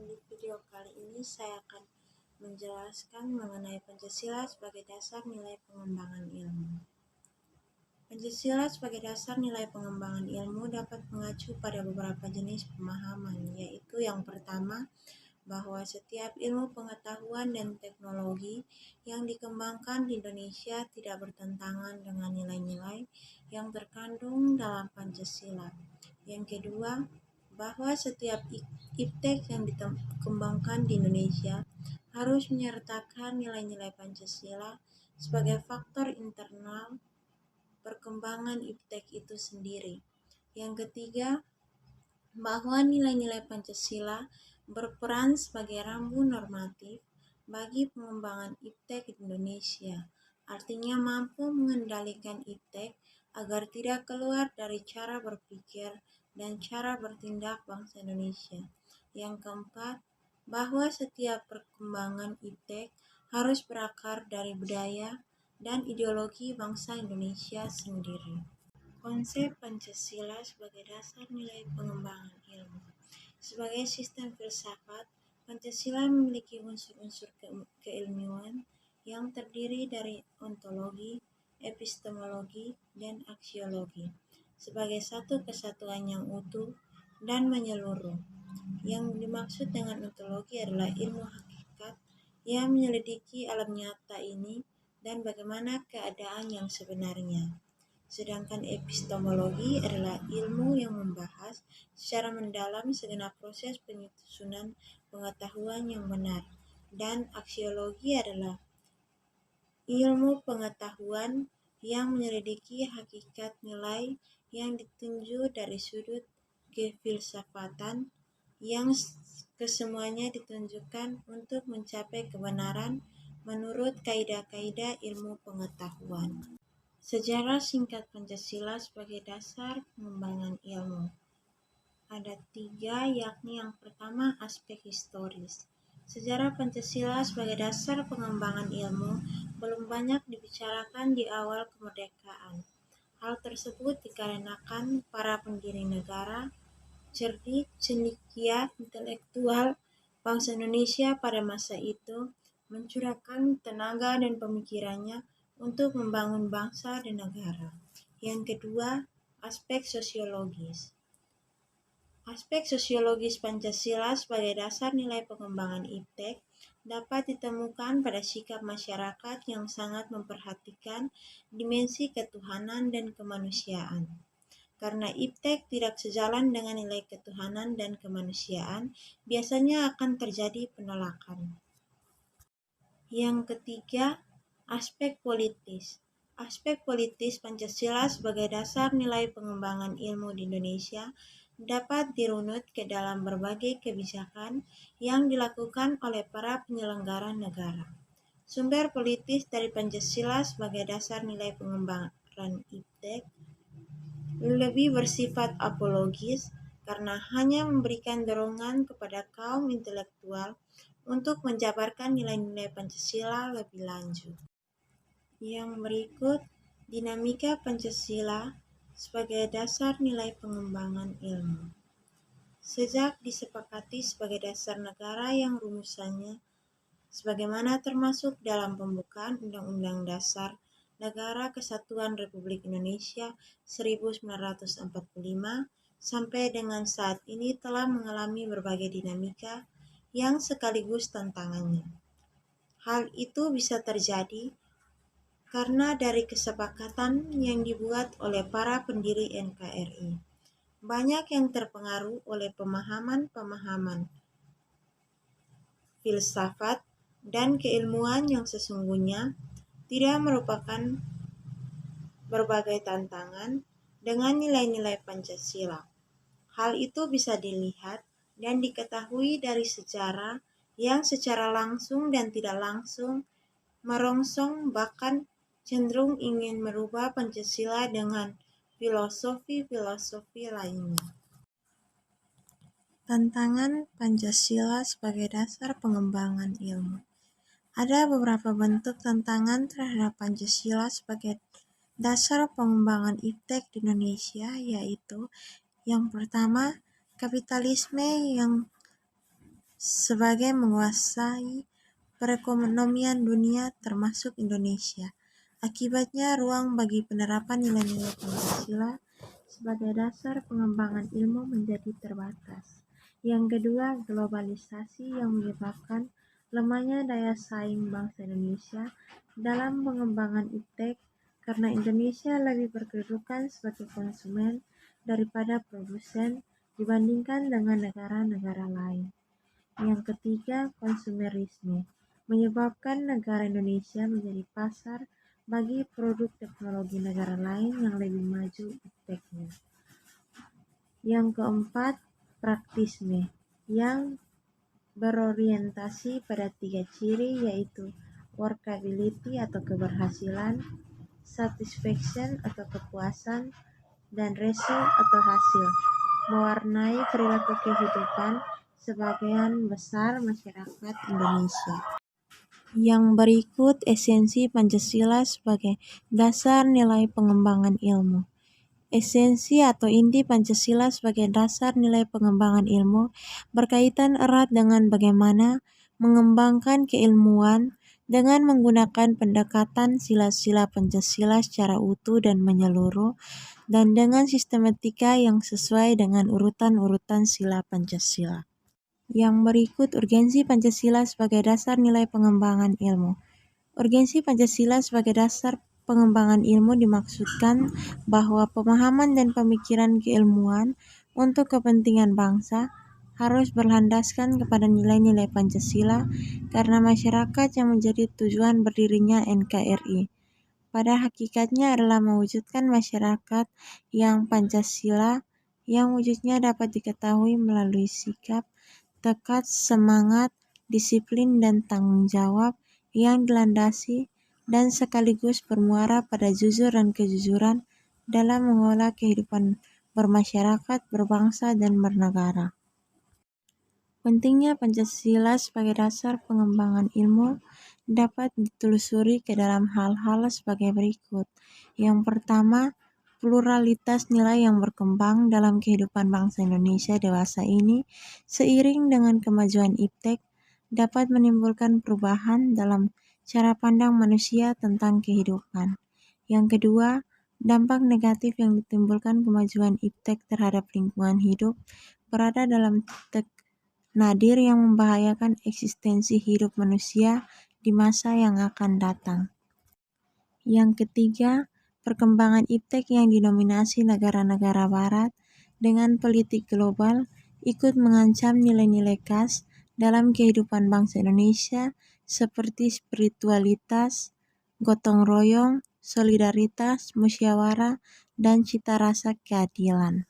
Di video kali ini saya akan menjelaskan mengenai Pancasila sebagai dasar nilai pengembangan ilmu. Pancasila sebagai dasar nilai pengembangan ilmu dapat mengacu pada beberapa jenis pemahaman, yaitu yang pertama, bahwa setiap ilmu pengetahuan dan teknologi yang dikembangkan di Indonesia tidak bertentangan dengan nilai-nilai yang terkandung dalam Pancasila. Yang kedua, bahwa setiap iptek yang dikembangkan di Indonesia harus menyertakan nilai-nilai Pancasila sebagai faktor internal perkembangan iptek itu sendiri. Yang ketiga, bahwa nilai-nilai Pancasila berperan sebagai rambu normatif bagi pengembangan iptek di Indonesia, artinya mampu mengendalikan iptek agar tidak keluar dari cara berpikir dan cara bertindak bangsa Indonesia. Yang keempat, bahwa setiap perkembangan iptek harus berakar dari budaya dan ideologi bangsa Indonesia sendiri. Konsep Pancasila sebagai dasar nilai pengembangan ilmu. Sebagai sistem filsafat, Pancasila memiliki unsur-unsur keilmuan yang terdiri dari ontologi, epistemologi, dan aksiologi sebagai satu kesatuan yang utuh dan menyeluruh. Yang dimaksud dengan ontologi adalah ilmu hakikat yang menyelidiki alam nyata ini dan bagaimana keadaan yang sebenarnya. Sedangkan epistemologi adalah ilmu yang membahas secara mendalam segenap proses penyusunan pengetahuan yang benar, dan aksiologi adalah ilmu pengetahuan yang menyelidiki hakikat nilai yang ditinjau dari sudut kefilsafatan yang kesemuanya ditunjukkan untuk mencapai kebenaran menurut kaidah-kaidah ilmu pengetahuan. Sejarah singkat Pancasila sebagai dasar pengembangan ilmu. Ada 3, yakni yang pertama aspek historis. Sejarah Pancasila sebagai dasar pengembangan ilmu belum banyak dibicarakan di awal kemerdekaan. Hal tersebut dikarenakan para pendiri negara, cerdik, cendekia, intelektual bangsa Indonesia pada masa itu mencurahkan tenaga dan pemikirannya untuk membangun bangsa dan negara. Yang kedua, aspek sosiologis. Aspek sosiologis Pancasila sebagai dasar nilai pengembangan iptek dapat ditemukan pada sikap masyarakat yang sangat memperhatikan dimensi ketuhanan dan kemanusiaan. Karena iptek tidak sejalan dengan nilai ketuhanan dan kemanusiaan, biasanya akan terjadi penolakan. Yang ketiga, aspek politis. Aspek politis Pancasila sebagai dasar nilai pengembangan ilmu di Indonesia dapat dirunut ke dalam berbagai kebijakan yang dilakukan oleh para penyelenggara negara. Sumber politis dari Pancasila sebagai dasar nilai pengembangan iptek lebih bersifat apologis karena hanya memberikan dorongan kepada kaum intelektual untuk menjabarkan nilai-nilai Pancasila lebih lanjut. Yang berikut, dinamika Pancasila sebagai dasar nilai pengembangan ilmu. Sejak disepakati sebagai dasar negara yang rumusannya sebagaimana termasuk dalam pembukaan Undang-Undang Dasar Negara Kesatuan Republik Indonesia 1945 sampai dengan saat ini telah mengalami berbagai dinamika yang sekaligus tantangannya. Hal itu bisa terjadi karena dari kesepakatan yang dibuat oleh para pendiri NKRI. Banyak yang terpengaruh oleh pemahaman-pemahaman filsafat dan keilmuan yang sesungguhnya tidak merupakan berbagai tantangan dengan nilai-nilai Pancasila. Hal itu bisa dilihat dan diketahui dari sejarah yang secara langsung dan tidak langsung merongsong bahkan cenderung ingin merubah Pancasila dengan filosofi-filosofi lainnya. Tantangan Pancasila sebagai dasar pengembangan ilmu. Ada beberapa bentuk tantangan terhadap Pancasila sebagai dasar pengembangan iptek di Indonesia, yaitu yang pertama, kapitalisme yang sebagai menguasai perekonomian dunia termasuk Indonesia. Akibatnya, ruang bagi penerapan nilai-nilai Pancasila sebagai dasar pengembangan ilmu menjadi terbatas. Yang kedua, globalisasi yang menyebabkan lemahnya daya saing bangsa Indonesia dalam pengembangan iptek karena Indonesia lebih berkedudukan sebagai konsumen daripada produsen dibandingkan dengan negara-negara lain. Yang ketiga, konsumerisme menyebabkan negara Indonesia menjadi pasar bagi produk teknologi negara lain yang lebih maju ipteknya. Yang keempat, praktisme yang berorientasi pada 3 ciri, yaitu workability atau keberhasilan, satisfaction atau kepuasan, dan result atau hasil, mewarnai perilaku kehidupan sebagian besar masyarakat Indonesia. Yang berikut esensi Pancasila sebagai dasar nilai pengembangan ilmu. Esensi atau inti Pancasila sebagai dasar nilai pengembangan ilmu berkaitan erat dengan bagaimana mengembangkan keilmuan dengan menggunakan pendekatan sila-sila Pancasila secara utuh dan menyeluruh, dan dengan sistematika yang sesuai dengan urutan-urutan sila Pancasila. Yang berikut urgensi Pancasila sebagai dasar nilai pengembangan ilmu. Urgensi Pancasila sebagai dasar pengembangan ilmu dimaksudkan bahwa pemahaman dan pemikiran keilmuan untuk kepentingan bangsa harus berlandaskan kepada nilai-nilai Pancasila karena masyarakat yang menjadi tujuan berdirinya NKRI pada hakikatnya adalah mewujudkan masyarakat yang Pancasila yang wujudnya dapat diketahui melalui sikap, tekad, semangat, disiplin, dan tanggung jawab yang dilandasi dan sekaligus bermuara pada jujur dan kejujuran dalam mengolah kehidupan bermasyarakat, berbangsa, dan bernegara. Pentingnya Pancasila sebagai dasar pengembangan ilmu dapat ditelusuri ke dalam hal-hal sebagai berikut. Yang pertama, pluralitas nilai yang berkembang dalam kehidupan bangsa Indonesia dewasa ini seiring dengan kemajuan iptek dapat menimbulkan perubahan dalam cara pandang manusia tentang kehidupan. Yang kedua, dampak negatif yang ditimbulkan kemajuan iptek terhadap lingkungan hidup berada dalam titik nadir yang membahayakan eksistensi hidup manusia di masa yang akan datang. Yang ketiga, perkembangan iptek yang didominasi negara-negara barat dengan politik global ikut mengancam nilai-nilai khas dalam kehidupan bangsa Indonesia seperti spiritualitas, gotong royong, solidaritas, musyawarah, dan cita rasa keadilan.